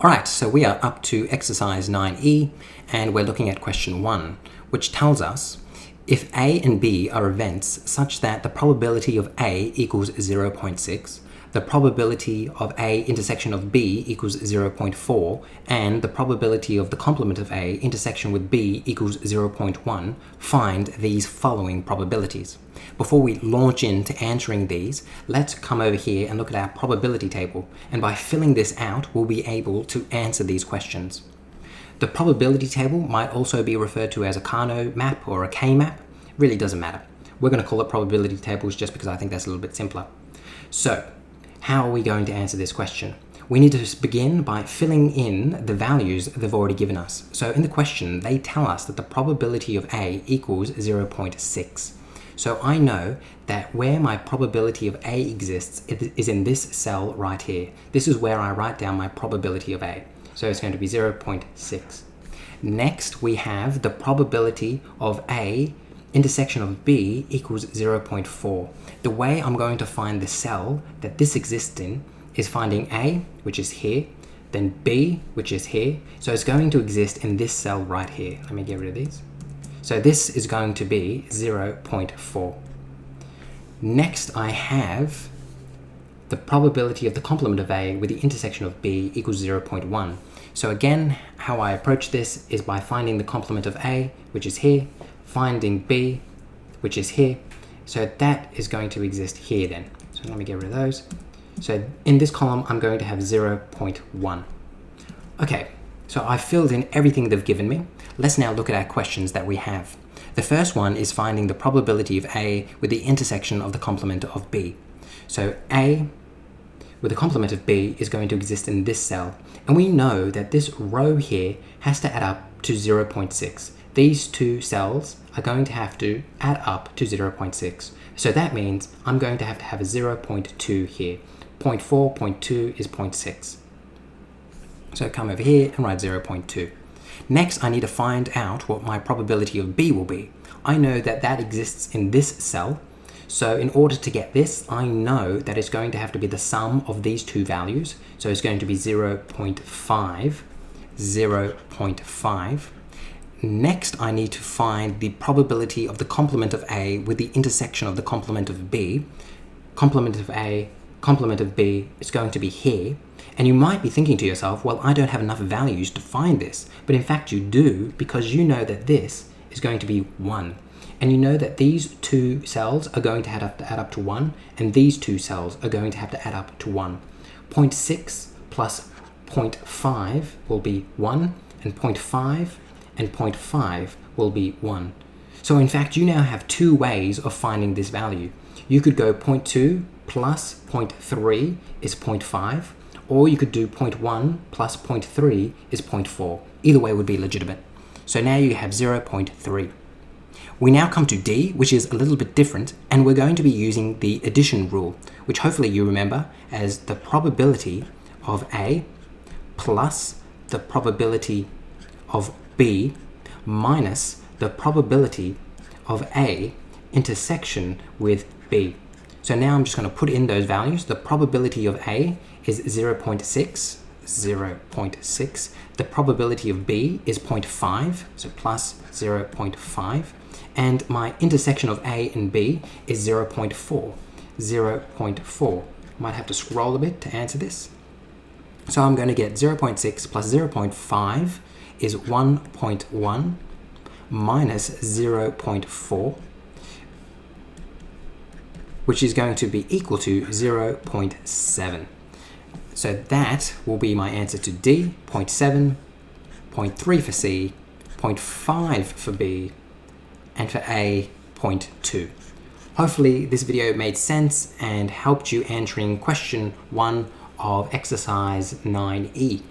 Alright, so we are up to exercise 9E and we're looking at question 1, which tells us if A and B are events such that the probability of A equals 0.6, the probability of A intersection of B equals 0.4, and the probability of the complement of A intersection with B equals 0.1, find these following probabilities. Before we launch into answering these, let's come over here and look at our probability table, and by filling this out, we'll be able to answer these questions. The probability table might also be referred to as a Carnot map or a K-map. Really doesn't matter. We're going to call it probability tables just because I think that's a little bit simpler. So, how are we going to answer this question? We need to begin by filling in the values they've already given us. So in the question, they tell us that the probability of A equals 0.6. So I know that where my probability of A exists is in this cell right here. This is where I write down my probability of A. So it's going to be 0.6. Next, we have the probability of A intersection of B equals 0.4. The way I'm going to find the cell that this exists in is finding A, which is here, then B, which is here. So it's going to exist in this cell right here. Let me get rid of these. So this is going to be 0.4. Next, I have the probability of the complement of A with the intersection of B equals 0.1. So again, how I approach this is by finding the complement of A, which is here, finding B, which is here. So that is going to exist here then. So let me get rid of those. So in this column, I'm going to have 0.1. Okay, so I've filled in everything they've given me. Let's now look at our questions that we have. The first one is finding the probability of A with the intersection of the complement of B. So A with the complement of B is going to exist in this cell. And we know that this row here has to add up to 0.6. These two cells are going to have to add up to 0.6. So that means I'm going to have a 0.2 here. 0.4, 0.2 is 0.6. So come over here and write 0.2. Next, I need to find out what my probability of B will be. I know that that exists in this cell. So in order to get this, I know that it's going to have to be the sum of these two values. So it's going to be 0.5, 0.5. Next, I need to find the probability of the complement of A with the intersection of the complement of B. Complement of A, complement of B is going to be here. And you might be thinking to yourself, well, I don't have enough values to find this. But in fact, you do, because you know that this is going to be 1. And you know that these two cells are going to have to add up to 1, and these two cells are going to have to add up to 1. 0.6 plus 0.5 will be 1, and 0.5 and 0.5 will be 1. So in fact, you now have two ways of finding this value. You could go 0.2 plus 0.3 is 0.5, or you could do 0.1 plus 0.3 is 0.4. Either way would be legitimate. So now you have 0.3. We now come to D, which is a little bit different, and we're going to be using the addition rule, which hopefully you remember as the probability of A plus the probability of B minus the probability of A intersection with B. So now I'm just going to put in those values. The probability of A is 0.6, 0.6. The probability of B is 0.5, so plus 0.5. And my intersection of A and B is 0.4, 0.4. Might have to scroll a bit to answer this. So I'm going to get 0.6 plus 0.5 is 1.1 minus 0.4, which is going to be equal to 0.7. So that will be my answer to D, 0.7, 0.3 for C, 0.5 for B, and for A, 0.2. Hopefully this video made sense and helped you answering question 1 of exercise 9E.